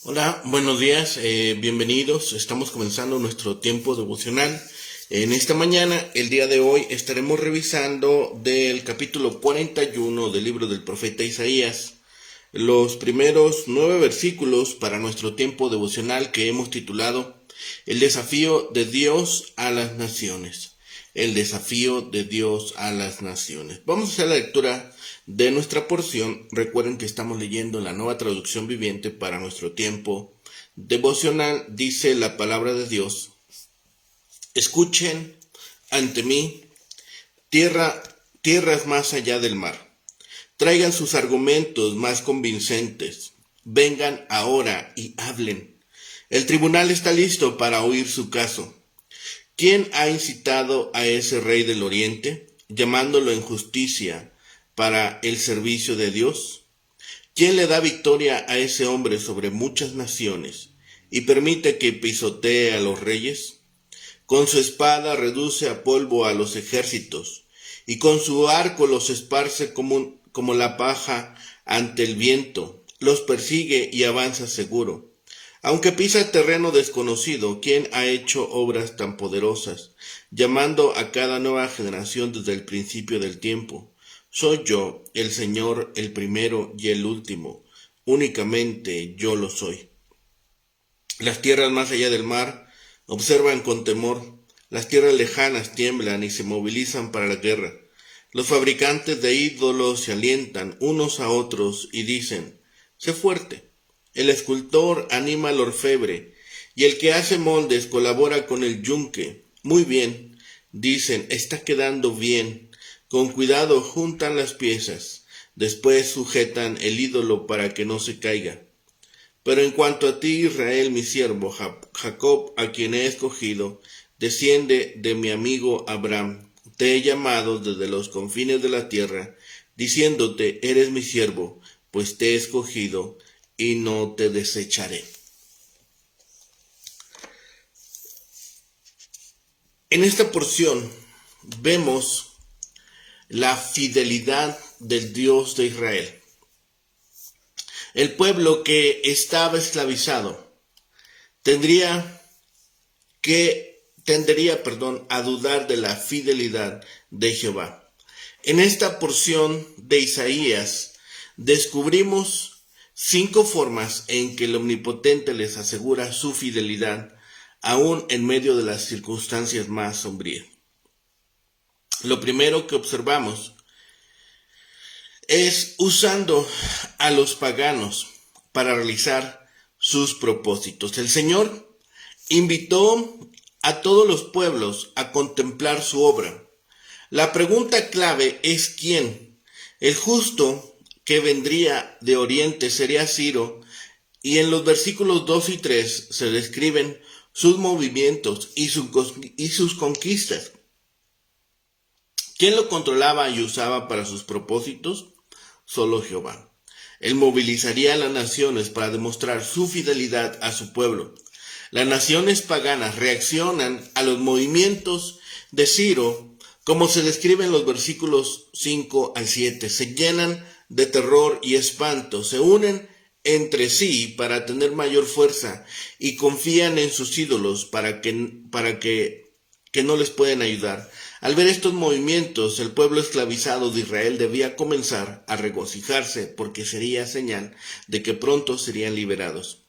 Hola, buenos días, bienvenidos. Estamos comenzando nuestro tiempo devocional. En esta mañana, el día de hoy, estaremos revisando del capítulo 41 del libro del profeta Isaías, los primeros 9 versículos para nuestro tiempo devocional que hemos titulado El desafío de Dios a las naciones. El desafío de Dios a las naciones. Vamos a hacer la lectura de nuestra porción. Recuerden que estamos leyendo la Nueva Traducción Viviente para nuestro tiempo devocional. Dice la palabra de Dios: Escuchen ante mí, tierras más allá del mar. Traigan sus argumentos más convincentes. Vengan ahora y hablen. El tribunal está listo para oír su caso. ¿Quién ha incitado a ese rey del oriente, llamándolo en justicia para el servicio de Dios? ¿Quién le da victoria a ese hombre sobre muchas naciones y permite que pisotee a los reyes? Con su espada reduce a polvo a los ejércitos y con su arco los esparce como la paja ante el viento. Los persigue y avanza seguro. Aunque pisa terreno desconocido, ¿quién ha hecho obras tan poderosas, llamando a cada nueva generación desde el principio del tiempo? Soy yo, el Señor, el primero y el último. Únicamente yo lo soy. Las tierras más allá del mar observan con temor. Las tierras lejanas tiemblan y se movilizan para la guerra. Los fabricantes de ídolos se alientan unos a otros y dicen: sé fuerte. El escultor anima al orfebre, y el que hace moldes colabora con el yunque. Muy bien, dicen, está quedando bien. Con cuidado juntan las piezas, después sujetan el ídolo para que no se caiga. Pero en cuanto a ti, Israel, mi siervo, Jacob, a quien he escogido, desciende de mi amigo Abraham. Te he llamado desde los confines de la tierra, diciéndote, eres mi siervo, pues te he escogido y no te desecharé. En esta porción vemos la fidelidad del Dios de Israel. El pueblo que estaba esclavizado tendería a dudar de la fidelidad de Jehová. En esta porción de Isaías descubrimos 5 formas en que el Omnipotente les asegura su fidelidad, aún en medio de las circunstancias más sombrías. Lo primero que observamos es usando a los paganos para realizar sus propósitos. El Señor invitó a todos los pueblos a contemplar su obra. La pregunta clave es ¿quién? El justo que vendría de oriente sería Ciro, y en los versículos 2 y 3 se describen sus movimientos y sus conquistas. ¿Quién lo controlaba y usaba para sus propósitos? Solo Jehová. Él movilizaría a las naciones para demostrar su fidelidad a su pueblo. Las naciones paganas reaccionan a los movimientos de Ciro, como se describe en los versículos 5 al 7. Se llenan de terror y espanto, se unen entre sí para tener mayor fuerza y confían en sus ídolos para que no les pueden ayudar. Al ver estos movimientos, el pueblo esclavizado de Israel debía comenzar a regocijarse porque sería señal de que pronto serían liberados.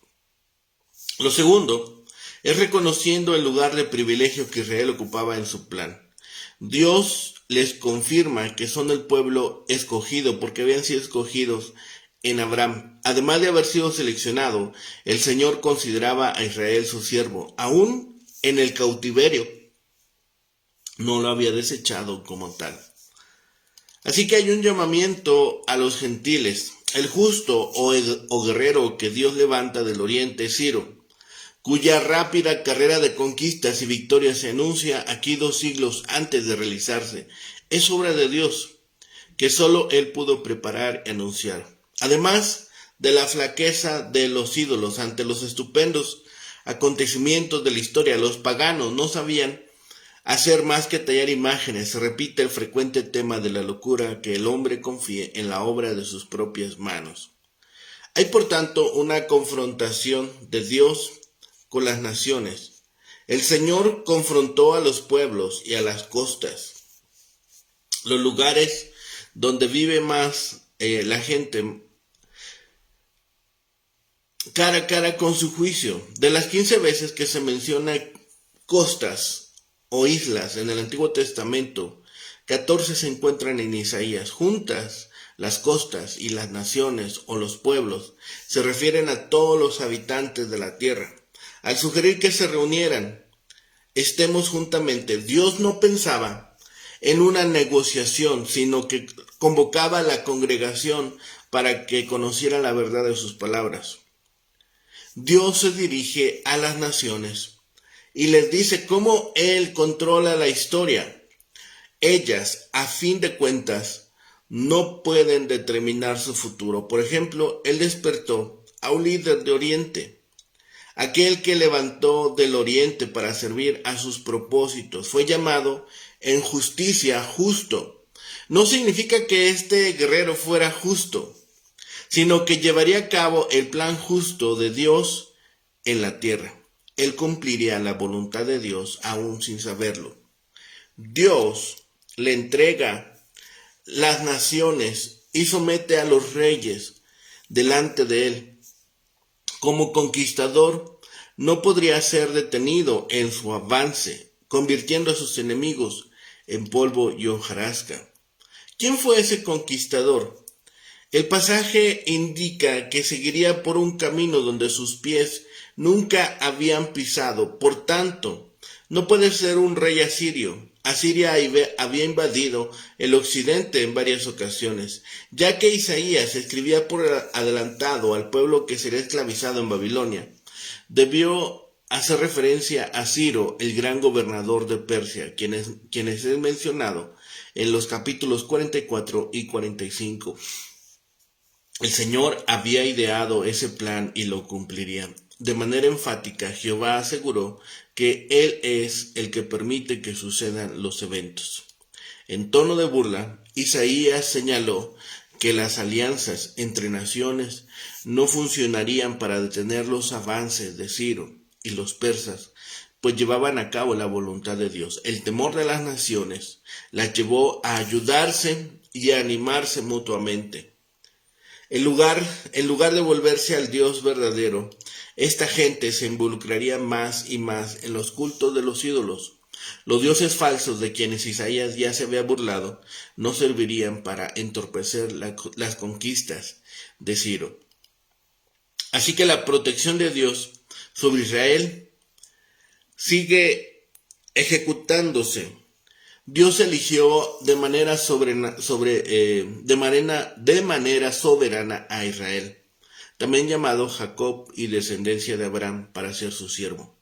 Lo segundo es reconociendo el lugar de privilegio que Israel ocupaba en su plan. Dios les confirma que son el pueblo escogido porque habían sido escogidos en Abraham. Además de haber sido seleccionado, el Señor consideraba a Israel su siervo, aún en el cautiverio. No lo había desechado como tal. Así que hay un llamamiento a los gentiles. El justo o guerrero que Dios levanta del oriente es Ciro, cuya rápida carrera de conquistas y victorias se anuncia aquí 2 siglos antes de realizarse. Es obra de Dios, que solo Él pudo preparar y anunciar. Además de la flaqueza de los ídolos ante los estupendos acontecimientos de la historia, los paganos no sabían hacer más que tallar imágenes. Se repite el frecuente tema de la locura, que el hombre confíe en la obra de sus propias manos. Hay por tanto una confrontación de Dios con las naciones. El Señor confrontó a los pueblos y a las costas, los lugares donde vive más la gente, cara a cara con su juicio. De las 15 veces que se menciona costas o islas en el Antiguo Testamento, 14 se encuentran en Isaías. Juntas, las costas y las naciones o los pueblos se refieren a todos los habitantes de la tierra. Al sugerir que se reunieran, estemos juntamente, Dios no pensaba en una negociación, sino que convocaba a la congregación para que conociera la verdad de sus palabras. Dios se dirige a las naciones y les dice cómo Él controla la historia. Ellas, a fin de cuentas, no pueden determinar su futuro. Por ejemplo, Él despertó a un líder de Oriente, aquel que levantó del Oriente para servir a sus propósitos. Fue llamado en justicia justo. No significa que este guerrero fuera justo, sino que llevaría a cabo el plan justo de Dios en la tierra. Él cumpliría la voluntad de Dios aún sin saberlo. Dios le entrega las naciones y somete a los reyes delante de él. Como conquistador, no podría ser detenido en su avance, convirtiendo a sus enemigos en polvo y hojarasca. ¿Quién fue ese conquistador? El pasaje indica que seguiría por un camino donde sus pies nunca habían pisado. Por tanto, no puede ser un rey asirio. Asiria había invadido el occidente en varias ocasiones, ya que Isaías escribía por adelantado al pueblo que sería esclavizado en Babilonia. Debió hacer referencia a Ciro, el gran gobernador de Persia, quien es mencionado en los capítulos 44 y 45. El Señor había ideado ese plan y lo cumpliría. De manera enfática, Jehová aseguró que Él es el que permite que sucedan los eventos. En tono de burla, Isaías señaló que las alianzas entre naciones no funcionarían para detener los avances de Ciro y los persas, pues llevaban a cabo la voluntad de Dios. El temor de las naciones las llevó a ayudarse y a animarse mutuamente. En lugar de volverse al Dios verdadero, esta gente se involucraría más y más en los cultos de los ídolos. Los dioses falsos de quienes Isaías ya se había burlado no servirían para entorpecer las conquistas de Ciro. Así que la protección de Dios sobre Israel sigue ejecutándose. Dios eligió de manera soberana a Israel, también llamado Jacob y descendencia de Abraham, para ser su siervo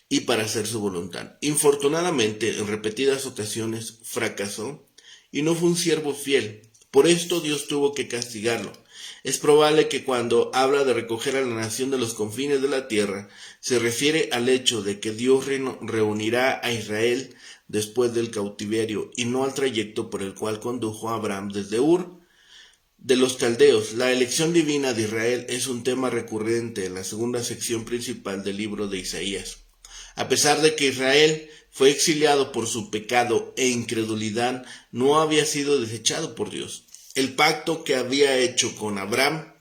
y para hacer su voluntad. Infortunadamente, en repetidas ocasiones fracasó y no fue un siervo fiel. Por esto Dios tuvo que castigarlo. Es probable que cuando habla de recoger a la nación de los confines de la tierra, se refiere al hecho de que Dios reunirá a Israel después del cautiverio y no al trayecto por el cual condujo a Abraham desde Ur de los caldeos. La elección divina de Israel es un tema recurrente en la segunda sección principal del libro de Isaías. A pesar de que Israel fue exiliado por su pecado e incredulidad, no había sido desechado por Dios. El pacto que había hecho con Abraham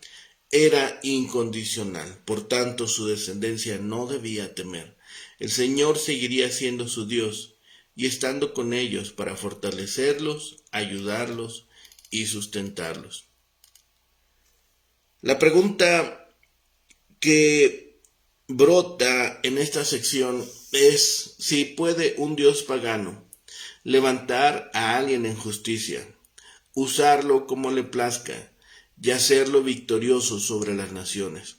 era incondicional, por tanto su descendencia no debía temer. El Señor seguiría siendo su Dios y estando con ellos para fortalecerlos, ayudarlos y sustentarlos. La pregunta que brota en esta sección es si puede un Dios pagano levantar a alguien en justicia, usarlo como le plazca y hacerlo victorioso sobre las naciones.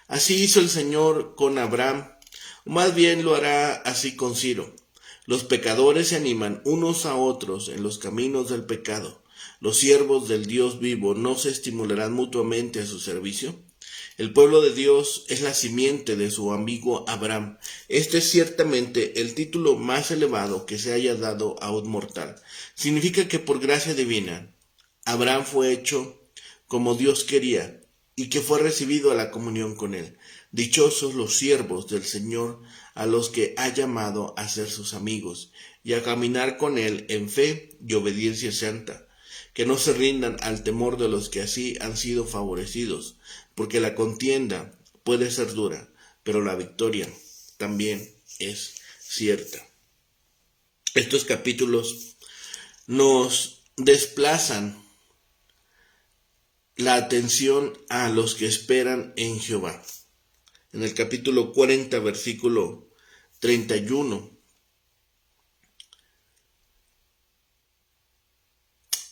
Así hizo el Señor con Abraham, o más bien lo hará así con Ciro. Los pecadores se animan unos a otros en los caminos del pecado. ¿Los siervos del Dios vivo no se estimularán mutuamente a su servicio? El pueblo de Dios es la simiente de su amigo Abraham. Este es ciertamente el título más elevado que se haya dado a un mortal. Significa que por gracia divina, Abraham fue hecho como Dios quería y que fue recibido a la comunión con él. Dichosos los siervos del Señor, a los que ha llamado a ser sus amigos y a caminar con él en fe y obediencia santa, que no se rindan al temor de los que así han sido favorecidos, porque la contienda puede ser dura, pero la victoria también es cierta. Estos capítulos nos desplazan la atención a los que esperan en Jehová. En el capítulo 40, versículo 31,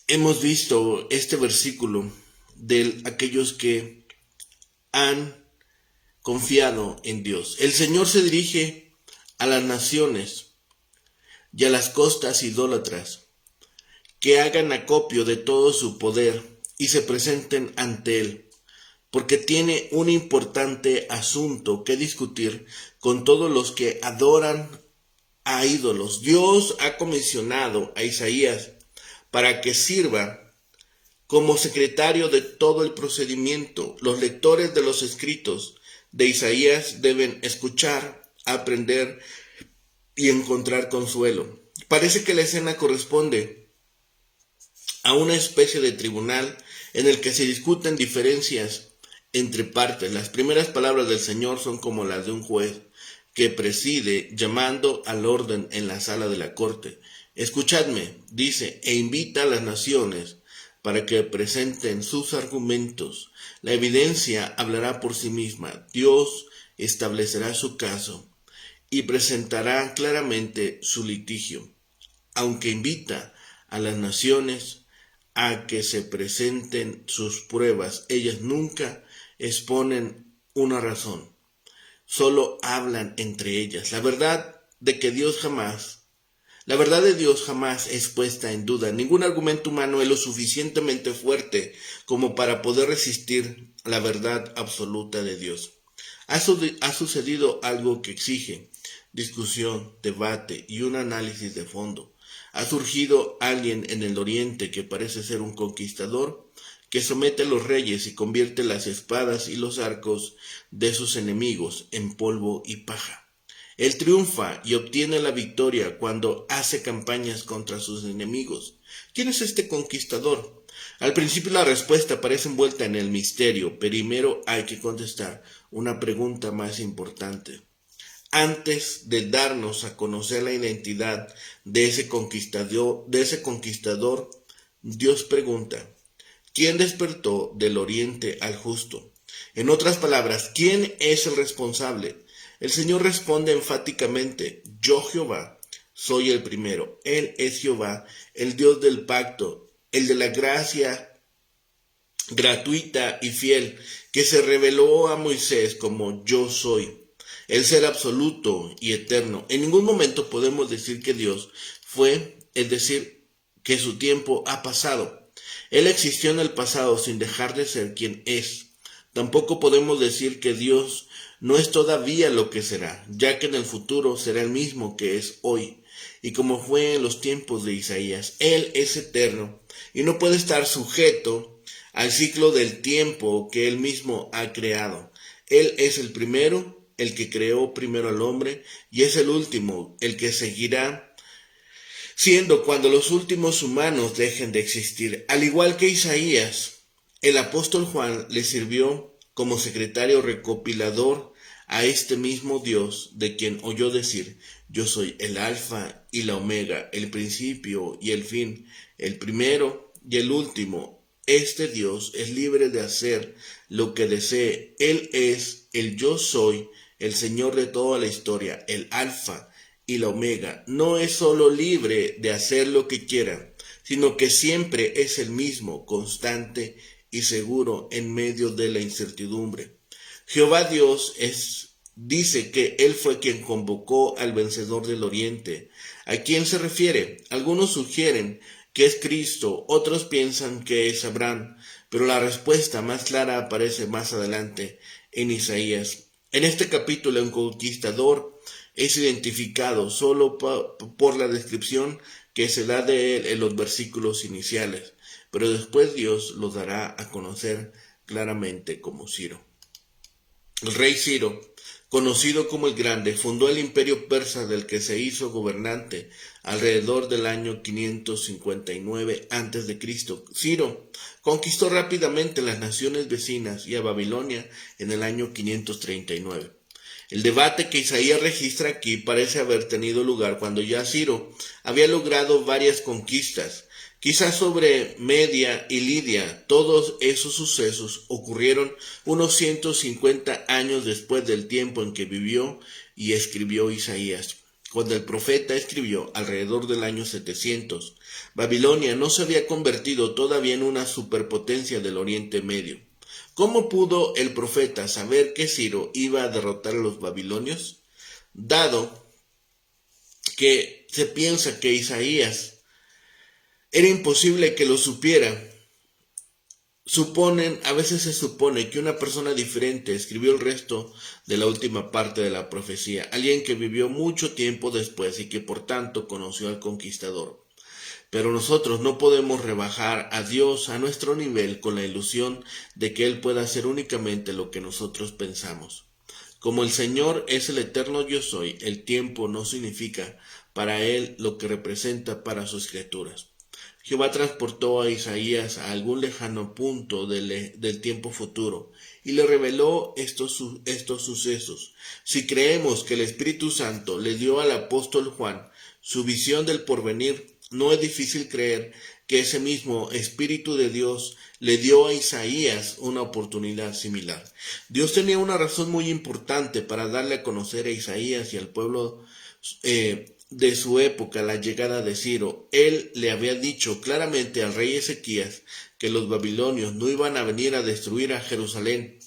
hemos visto este versículo de aquellos que han confiado en Dios. El Señor se dirige a las naciones y a las costas idólatras, que hagan acopio de todo su poder y se presenten ante Él, porque tiene un importante asunto que discutir con todos los que adoran a ídolos. Dios ha comisionado a Isaías para que sirva como secretario de todo el procedimiento. Los lectores de los escritos de Isaías deben escuchar, aprender y encontrar consuelo. Parece que la escena corresponde a una especie de tribunal en el que se discuten diferencias entre partes. Las primeras palabras del Señor son como las de un juez que preside llamando al orden en la sala de la corte. Escuchadme, dice, e invita a las naciones para que presenten sus argumentos. La evidencia hablará por sí misma. Dios establecerá su caso y presentará claramente su litigio. Aunque invita a las naciones a que se presenten sus pruebas, ellas nunca exponen una razón, solo hablan entre ellas. La verdad de Dios jamás es puesta en duda. Ningún argumento humano es lo suficientemente fuerte como para poder resistir la verdad absoluta de Dios. Ha sucedido algo que exige discusión, debate y un análisis de fondo. Ha surgido alguien en el oriente que parece ser un conquistador, que somete a los reyes y convierte las espadas y los arcos de sus enemigos en polvo y paja. Él triunfa y obtiene la victoria cuando hace campañas contra sus enemigos. ¿Quién es este conquistador? Al principio la respuesta parece envuelta en el misterio. Primero hay que contestar una pregunta más importante. Antes de darnos a conocer la identidad de ese conquistador, Dios pregunta: ¿quién despertó del oriente al justo? En otras palabras, ¿quién es el responsable? El Señor responde enfáticamente: yo Jehová soy el primero. Él es Jehová, el Dios del pacto, el de la gracia gratuita y fiel, que se reveló a Moisés como yo soy, el ser absoluto y eterno. En ningún momento podemos decir que Dios fue, es decir, que su tiempo ha pasado. Él existió en el pasado sin dejar de ser quien es. Tampoco podemos decir que Dios no es todavía lo que será, ya que en el futuro será el mismo que es hoy. Y como fue en los tiempos de Isaías, Él es eterno y no puede estar sujeto al ciclo del tiempo que Él mismo ha creado. Él es el primero, el que creó primero al hombre, y es el último, el que seguirá siendo cuando los últimos humanos dejen de existir. Al igual que Isaías, el apóstol Juan le sirvió como secretario recopilador a este mismo Dios, de quien oyó decir: yo soy el alfa y la omega, el principio y el fin, el primero y el último. Este Dios es libre de hacer lo que desee. Él es el yo soy, el Señor de toda la historia, el alfa y la omega. No es solo libre de hacer lo que quiera, sino que siempre es el mismo, constante y seguro en medio de la incertidumbre. Jehová Dios dice que Él fue quien convocó al vencedor del oriente. ¿A quién se refiere? Algunos sugieren que es Cristo, otros piensan que es Abraham, pero la respuesta más clara aparece más adelante en Isaías. En este capítulo, un conquistador es identificado solo por la descripción que se da de él en los versículos iniciales, pero después Dios lo dará a conocer claramente como Ciro. El rey Ciro, conocido como el Grande, fundó el imperio persa del que se hizo gobernante alrededor del año 559 a.C. Ciro conquistó rápidamente las naciones vecinas y a Babilonia en el año 539. El debate que Isaías registra aquí parece haber tenido lugar cuando ya Ciro había logrado varias conquistas. Quizás sobre Media y Lidia. Todos esos sucesos ocurrieron unos 150 años después del tiempo en que vivió y escribió Isaías. Cuando el profeta escribió alrededor del año 700, Babilonia no se había convertido todavía en una superpotencia del Oriente Medio. ¿Cómo pudo el profeta saber que Ciro iba a derrotar a los babilonios? Dado que se piensa que Isaías era imposible que lo supiera. A veces se supone que una persona diferente escribió el resto de la última parte de la profecía, alguien que vivió mucho tiempo después y que por tanto conoció al conquistador. Pero nosotros no podemos rebajar a Dios a nuestro nivel con la ilusión de que Él pueda hacer únicamente lo que nosotros pensamos. Como el Señor es el eterno yo soy, el tiempo no significa para Él lo que representa para sus criaturas. Jehová transportó a Isaías a algún lejano punto del tiempo futuro y le reveló estos sucesos. Si creemos que el Espíritu Santo le dio al apóstol Juan su visión del porvenir, no es difícil creer que ese mismo Espíritu de Dios le dio a Isaías una oportunidad similar. Dios tenía una razón muy importante para darle a conocer a Isaías y al pueblo de su época la llegada de Ciro. Él le había dicho claramente al rey Ezequías que los babilonios no iban a venir a destruir a Jerusalén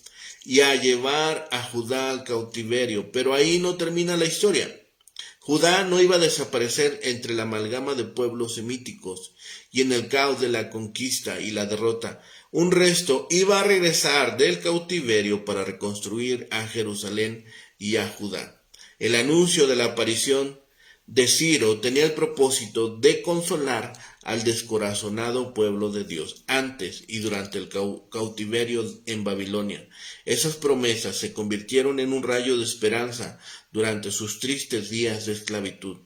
y a llevar a Judá al cautiverio, pero ahí no termina la historia. Judá no iba a desaparecer entre la amalgama de pueblos semíticos y en el caos de la conquista y la derrota. Un resto iba a regresar del cautiverio para reconstruir a Jerusalén y a Judá. El anuncio de la aparición de Ciro tenía el propósito de consolar al descorazonado pueblo de Dios antes y durante el cautiverio en Babilonia. Esas promesas se convirtieron en un rayo de esperanza durante sus tristes días de esclavitud.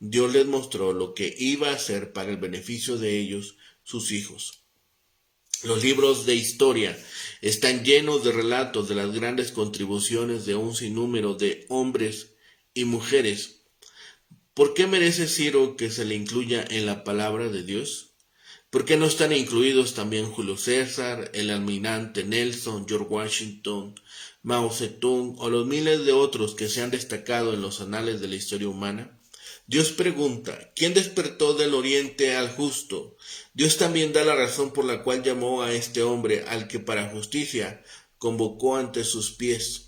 Dios les mostró lo que iba a hacer para el beneficio de ellos, sus hijos. Los libros de historia están llenos de relatos de las grandes contribuciones de un sinnúmero de hombres y mujeres. ¿Por qué merece Ciro que se le incluya en la palabra de Dios? ¿Por qué no están incluidos también Julio César, el almirante Nelson, George Washington, Mao Zedong o los miles de otros que se han destacado en los anales de la historia humana? Dios pregunta, ¿quién despertó del oriente al justo? Dios también da la razón por la cual llamó a este hombre al que para justicia convocó ante sus pies.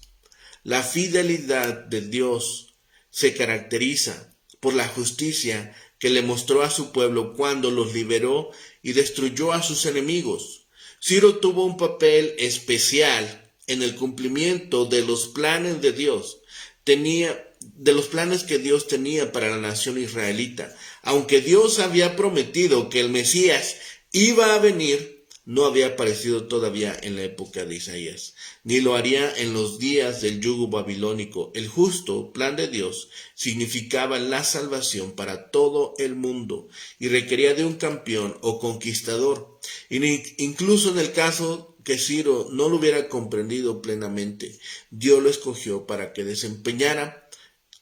La fidelidad de Dios se caracteriza por la justicia que le mostró a su pueblo cuando los liberó y destruyó a sus enemigos. Ciro tuvo un papel especial en el cumplimiento de los planes de Dios. De los planes que Dios tenía para la nación israelita. Aunque Dios había prometido que el Mesías iba a venir, no había aparecido todavía en la época de Isaías, ni lo haría en los días del yugo babilónico. El justo plan de Dios significaba la salvación para todo el mundo y requería de un campeón o conquistador. Incluso en el caso que Ciro no lo hubiera comprendido plenamente, Dios lo escogió para que desempeñara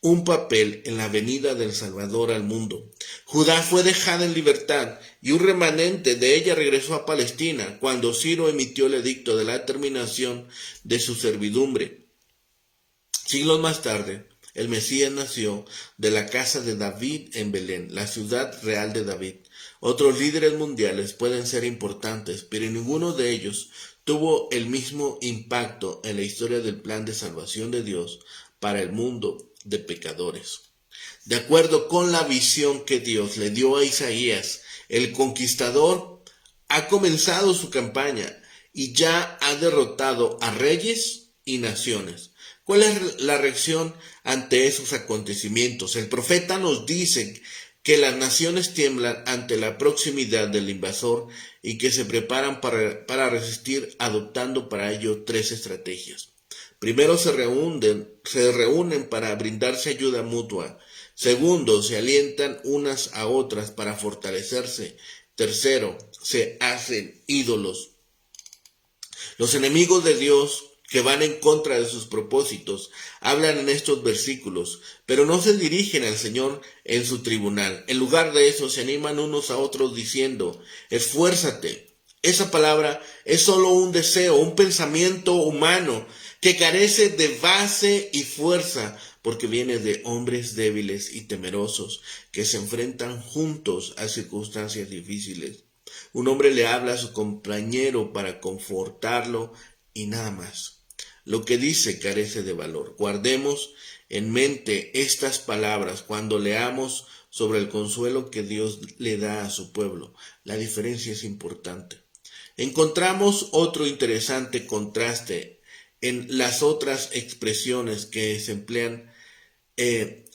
un papel en la venida del Salvador al mundo. Judá fue dejada en libertad y un remanente de ella regresó a Palestina cuando Ciro emitió el edicto de la terminación de su servidumbre. Siglos más tarde, el Mesías nació de la casa de David en Belén, la ciudad real de David. Otros líderes mundiales pueden ser importantes, pero ninguno de ellos tuvo el mismo impacto en la historia del plan de salvación de Dios para el mundo de pecadores. De acuerdo con la visión que Dios le dio a Isaías, el conquistador ha comenzado su campaña y ya ha derrotado a reyes y naciones. ¿Cuál es la reacción ante esos acontecimientos? El profeta nos dice que las naciones tiemblan ante la proximidad del invasor y que se preparan para resistir adoptando para ello tres estrategias. Primero, se reúnen para brindarse ayuda mutua. Segundo, se alientan unas a otras para fortalecerse. Tercero, se hacen ídolos. Los enemigos de Dios que van en contra de sus propósitos hablan en estos versículos, pero no se dirigen al Señor en su tribunal. En lugar de eso, se animan unos a otros diciendo: esfuérzate. Esa palabra es solo un deseo, un pensamiento humano que carece de base y fuerza, porque viene de hombres débiles y temerosos que se enfrentan juntos a circunstancias difíciles. Un hombre le habla a su compañero para confortarlo y nada más. Lo que dice carece de valor. Guardemos en mente estas palabras cuando leamos sobre el consuelo que Dios le da a su pueblo. La diferencia es importante. Encontramos otro interesante contraste en las otras expresiones que se emplean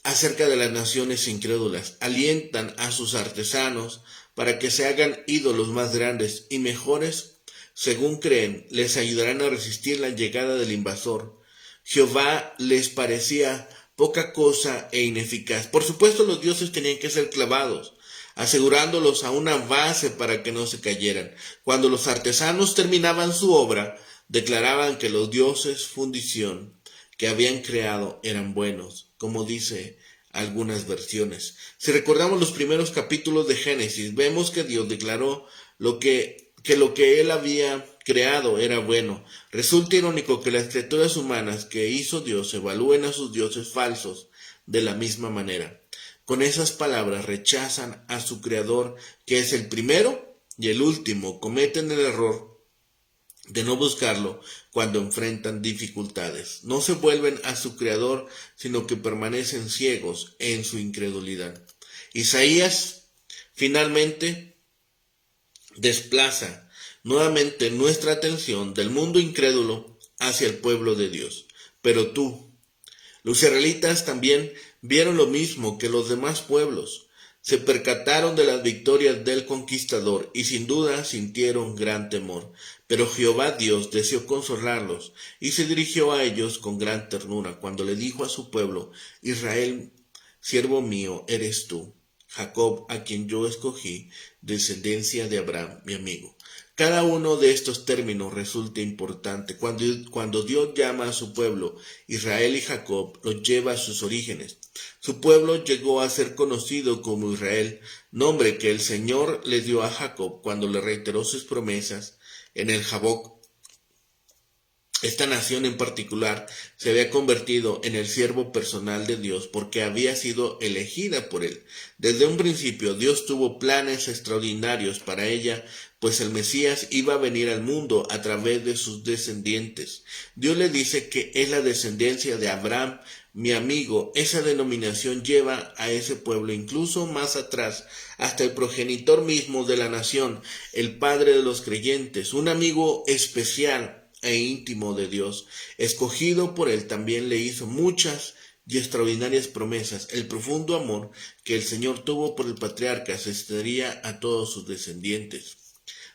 acerca de las naciones incrédulas. Alientan a sus artesanos para que se hagan ídolos más grandes y mejores, según creen, les ayudarán a resistir la llegada del invasor. Jehová les parecía poca cosa e ineficaz. Por supuesto, los dioses tenían que ser clavados, asegurándolos a una base para que no se cayeran. Cuando los artesanos terminaban su obra, declaraban que los dioses fundición que habían creado eran buenos, como dice algunas versiones. Si recordamos los primeros capítulos de Génesis, vemos que Dios declaró lo que él había creado era bueno. Resulta irónico que las criaturas humanas que hizo Dios evalúen a sus dioses falsos de la misma manera. Con esas palabras rechazan a su creador, que es el primero y el último. Cometen el error de no buscarlo cuando enfrentan dificultades. No se vuelven a su creador, sino que permanecen ciegos en su incredulidad. Isaías finalmente desplaza nuevamente nuestra atención del mundo incrédulo hacia el pueblo de Dios. Pero los israelitas también vieron lo mismo que los demás pueblos. Se percataron de las victorias del conquistador y sin duda sintieron gran temor. Pero Jehová Dios deseó consolarlos y se dirigió a ellos con gran ternura cuando le dijo a su pueblo: Israel, siervo mío eres tú, Jacob, a quien yo escogí, descendencia de Abraham, mi amigo. Cada uno de estos términos resulta importante. Cuando Dios llama a su pueblo Israel y Jacob, los lleva a sus orígenes. Su pueblo llegó a ser conocido como Israel, nombre que el Señor le dio a Jacob cuando le reiteró sus promesas en el Jaboc. Esta nación en particular se había convertido en el siervo personal de Dios porque había sido elegida por él. Desde un principio Dios tuvo planes extraordinarios para ella, pues el Mesías iba a venir al mundo a través de sus descendientes. Dios le dice que es la descendencia de Abraham, mi amigo. Esa denominación lleva a ese pueblo incluso más atrás, hasta el progenitor mismo de la nación, el padre de los creyentes, un amigo especial e íntimo de Dios, escogido por él. También le hizo muchas y extraordinarias promesas. El profundo amor que el Señor tuvo por el patriarca se extendería a todos sus descendientes,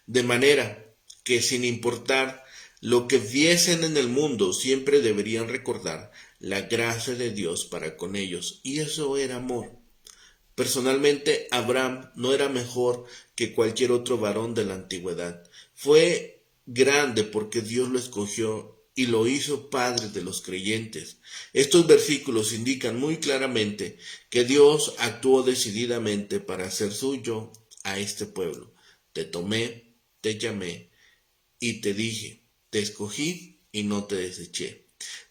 de manera que sin importar lo que viesen en el mundo, siempre deberían recordar la gracia de Dios para con ellos, y eso era amor. Personalmente, Abraham no era mejor que cualquier otro varón de la antigüedad. Fue grande porque Dios lo escogió y lo hizo padre de los creyentes. Estos versículos indican muy claramente que Dios actuó decididamente para hacer suyo a este pueblo. Te tomé, te llamé y te dije, te escogí y no te deseché.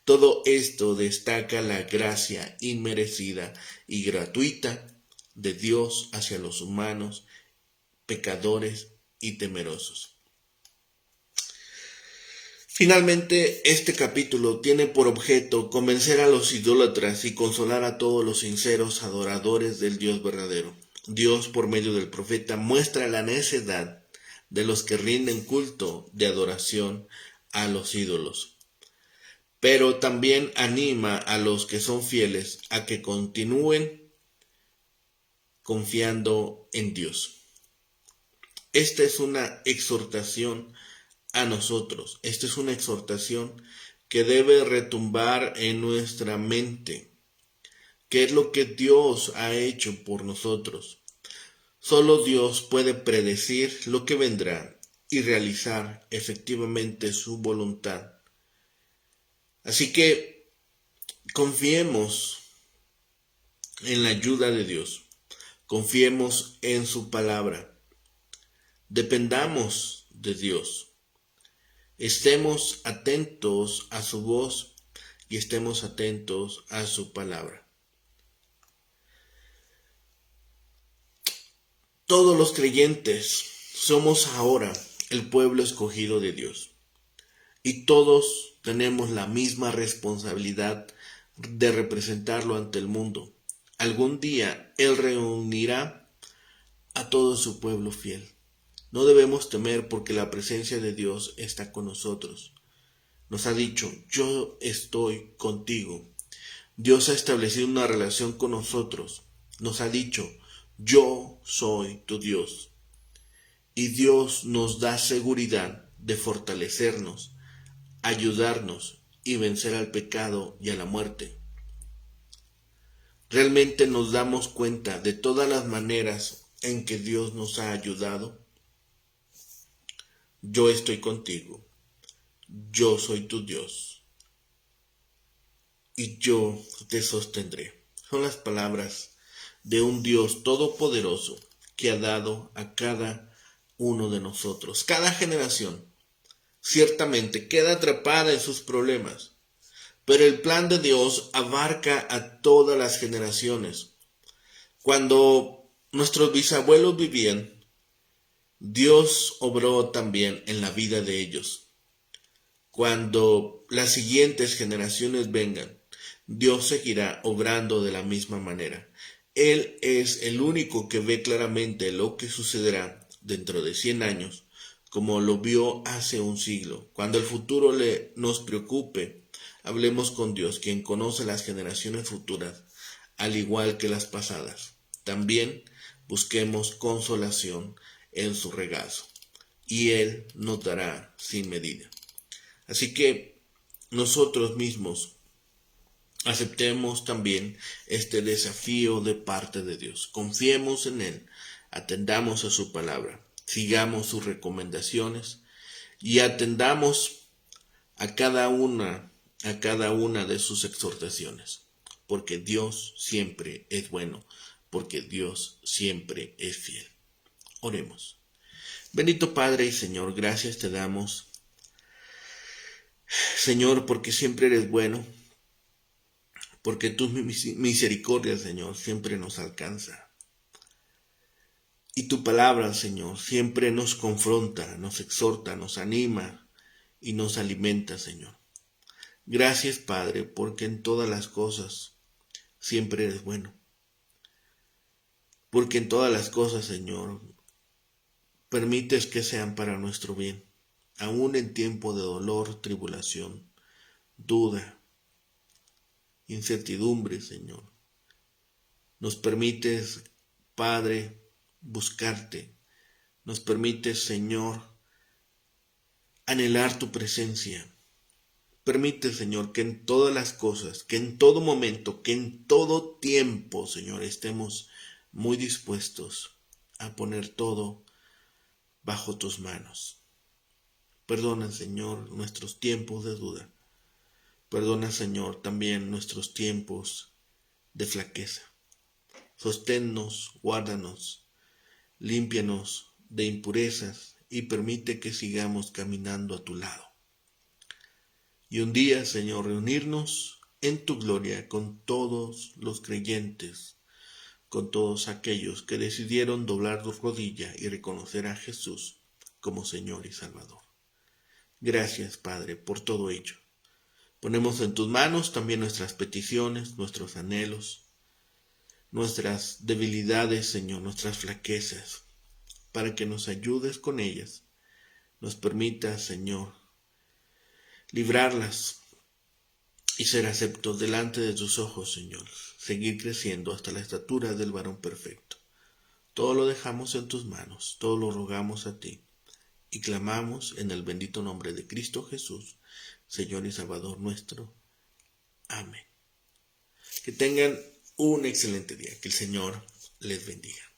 Todo esto destaca la gracia inmerecida y gratuita de Dios hacia los humanos, pecadores y temerosos. Finalmente, este capítulo tiene por objeto convencer a los idólatras y consolar a todos los sinceros adoradores del Dios verdadero. Dios, por medio del profeta, muestra la necedad de los que rinden culto de adoración a los ídolos, pero también anima a los que son fieles a que continúen confiando en Dios. Esta es una exhortación a nosotros. Esta es una exhortación que debe retumbar en nuestra mente. ¿Qué es lo que Dios ha hecho por nosotros? Solo Dios puede predecir lo que vendrá y realizar efectivamente su voluntad. Así que confiemos en la ayuda de Dios. Confiemos en su palabra. Dependamos de Dios. Estemos atentos a su voz y estemos atentos a su palabra. Todos los creyentes somos ahora el pueblo escogido de Dios y todos tenemos la misma responsabilidad de representarlo ante el mundo. Algún día Él reunirá a todo su pueblo fiel. No debemos temer porque la presencia de Dios está con nosotros. Nos ha dicho, yo estoy contigo. Dios ha establecido una relación con nosotros. Nos ha dicho, yo soy tu Dios. Y Dios nos da seguridad de fortalecernos, ayudarnos y vencer al pecado y a la muerte. ¿Realmente nos damos cuenta de todas las maneras en que Dios nos ha ayudado? Yo estoy contigo. Yo soy tu Dios. Y yo te sostendré. Son las palabras de un Dios todopoderoso que ha dado a cada uno de nosotros. Cada generación ciertamente queda atrapada en sus problemas, pero el plan de Dios abarca a todas las generaciones. Cuando nuestros bisabuelos vivían, Dios obró también en la vida de ellos. Cuando las siguientes generaciones vengan, Dios seguirá obrando de la misma manera. Él es el único que ve claramente lo que sucederá dentro de 100 años, como lo vio hace un siglo. Cuando el futuro nos preocupe, hablemos con Dios, quien conoce las generaciones futuras, al igual que las pasadas. También busquemos consolación en su regazo, y Él nos dará sin medida. Así que nosotros mismos aceptemos también este desafío de parte de Dios. Confiemos en Él, atendamos a su palabra, sigamos sus recomendaciones y atendamos a cada una de sus exhortaciones, porque Dios siempre es bueno, porque Dios siempre es fiel. Oremos. Bendito Padre y Señor, gracias te damos, Señor, porque siempre eres bueno, porque tu misericordia, Señor, siempre nos alcanza. Y tu palabra, Señor, siempre nos confronta, nos exhorta, nos anima y nos alimenta, Señor. Gracias, Padre, porque en todas las cosas siempre eres bueno. Porque en todas las cosas, Señor, permites que sean para nuestro bien, aún en tiempo de dolor, tribulación, duda, incertidumbre, Señor. Nos permites, Padre, buscarte. Nos permites, Señor, anhelar tu presencia. Permite, Señor, que en todas las cosas, que en todo momento, que en todo tiempo, Señor, estemos muy dispuestos a poner todo bajo tus manos. Perdona, Señor, nuestros tiempos de duda. Perdona, Señor, también nuestros tiempos de flaqueza. Sosténnos, guárdanos, límpianos de impurezas y permite que sigamos caminando a tu lado. Y un día, Señor, reunirnos en tu gloria con todos los creyentes, con todos aquellos que decidieron doblar su rodilla y reconocer a Jesús como Señor y Salvador. Gracias, Padre, por todo ello. Ponemos en tus manos también nuestras peticiones, nuestros anhelos, nuestras debilidades, Señor, nuestras flaquezas, para que nos ayudes con ellas. Nos permitas, Señor, librarlas y ser aceptos delante de tus ojos, Señor. Seguir creciendo hasta la estatura del varón perfecto. Todo lo dejamos en tus manos, todo lo rogamos a ti y clamamos en el bendito nombre de Cristo Jesús, Señor y Salvador nuestro. Amén. Que tengan un excelente día. Que el Señor les bendiga.